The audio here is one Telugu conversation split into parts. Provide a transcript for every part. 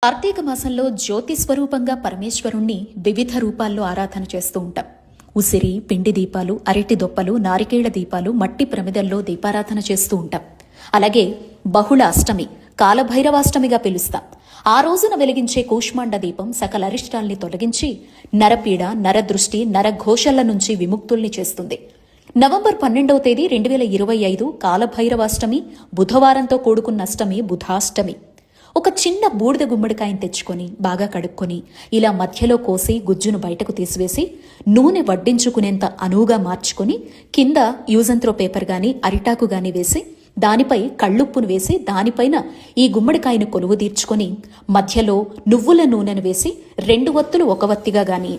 కార్తీక మాసంలో జ్యోతి స్వరూపంగా పరమేశ్వరుణ్ణి వివిధ రూపాల్లో ఆరాధన చేస్తూ ఉంటాం. ఉసిరి, పిండి దీపాలు, అరటి దొప్పలు, నారికేళ్ల దీపాలు, మట్టి ప్రమిదల్లో దీపారాధన చేస్తూ ఉంటాం. అలాగే బహుళ అష్టమి, కాలభైరవాష్టమిగా పిలుస్తాం. ఆ రోజున వెలిగించే కూష్మాండ దీపం సకల అరిష్టాల్ని తొలగించి నరపీడ, నరదృష్టి, నరఘోషల నుంచి విముక్తుల్ని చేస్తుంది. నవంబర్ 12వ తేదీ 2025 కాలభైరవాష్టమి, బుధవారంతో కూడుకున్న అష్టమి బుధాష్టమి. ఒక చిన్న బూడిద గుమ్మడికాయని తెచ్చుకొని బాగా కడుక్కొని ఇలా మధ్యలో కోసి గుజ్జును బయటకు తీసివేసి నూనె వడ్డించుకునేంత అనువుగా మార్చుకొని కింద యూజంత్రో పేపర్ గాని అరిటాకు గాని వేసి దానిపై కళ్ళుప్పును వేసి దానిపైన ఈ గుమ్మడికాయను కొలువు తీర్చుకొని మధ్యలో నువ్వుల నూనెను వేసి 2 వత్తులు ఒక వత్తిగా గాని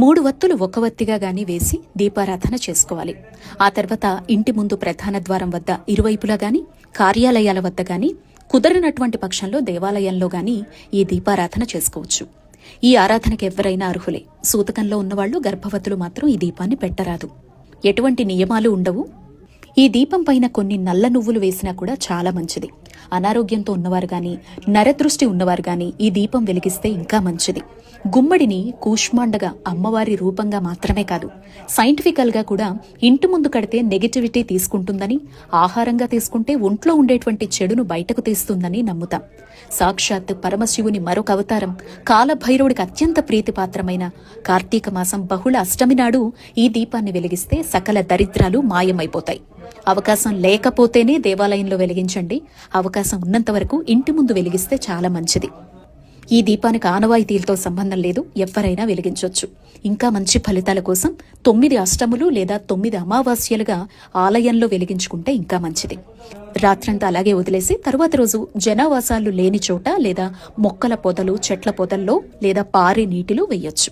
3 వత్తులు ఒక వత్తిగా గాని వేసి దీపారాధన చేసుకోవాలి. ఆ తర్వాత ఇంటి ముందు ప్రధాన ద్వారం వద్ద ఇరువైపులా గాని కార్యాలయాల వద్ద గాని కుదరనటువంటి పక్షంలో దేవాలయంలో గాని ఈ దీపారాధన చేసుకోవచ్చు. ఈ ఆరాధనకి ఎవరైనా అర్హులే. సూతకంలో ఉన్నవాళ్లు, గర్భవతులు మాత్రం ఈ దీపాన్ని పెట్టరాదు. ఎటువంటి నియమాలు ఉండవు. ఈ దీపం పైన కొన్ని నల్ల నువ్వులు వేసినా కూడా చాలా మంచిది. అనారోగ్యంతో ఉన్నవారు గాని, నరదృష్టి ఉన్నవారు గాని ఈ దీపం వెలిగిస్తే ఇంకా మంచిది. గుమ్మడిని కూష్మాండగా, అమ్మవారి రూపంగా మాత్రమే కాదు, సైంటిఫికల్ గా కూడా ఇంటి ముందు కడితే నెగటివిటీ తీసుకుంటుందని, ఆహారంగా తీసుకుంటే ఒంట్లో ఉండేటువంటి చెడును బయటకు తీస్తుందని నమ్ముతాం. సాక్షాత్ పరమశివుని మరొక అవతారం కాలభైరవుడికి అత్యంత ప్రీతిపాత్రమైన కార్తీక మాసం బహుళ అష్టమి నాడు ఈ దీపాన్ని వెలిగిస్తే సకల దరిద్రాలు మాయమైపోతాయి. అవకాశం లేకపోతేనే దేవాలయంలో వెలిగించండి. అవకాశం ఉన్నంత వరకు ఇంటి ముందు వెలిగిస్తే చాలా మంచిది. ఈ దీపానికి ఆనవాయితీలతో సంబంధం లేదు, ఎవరైనా వెలిగించవచ్చు. ఇంకా మంచి ఫలితాల కోసం 9 అష్టములు లేదా 9 అమావాస్యలుగా ఆలయంలో వెలిగించుకుంటే ఇంకా మంచిది. రాత్రంతా అలాగే వదిలేసి తరువాత రోజు జనావాసాలు లేని చోట లేదా మొక్కల పొదలు, చెట్ల పొదల్లో లేదా పారే నీటిలో వెయ్యొచ్చు.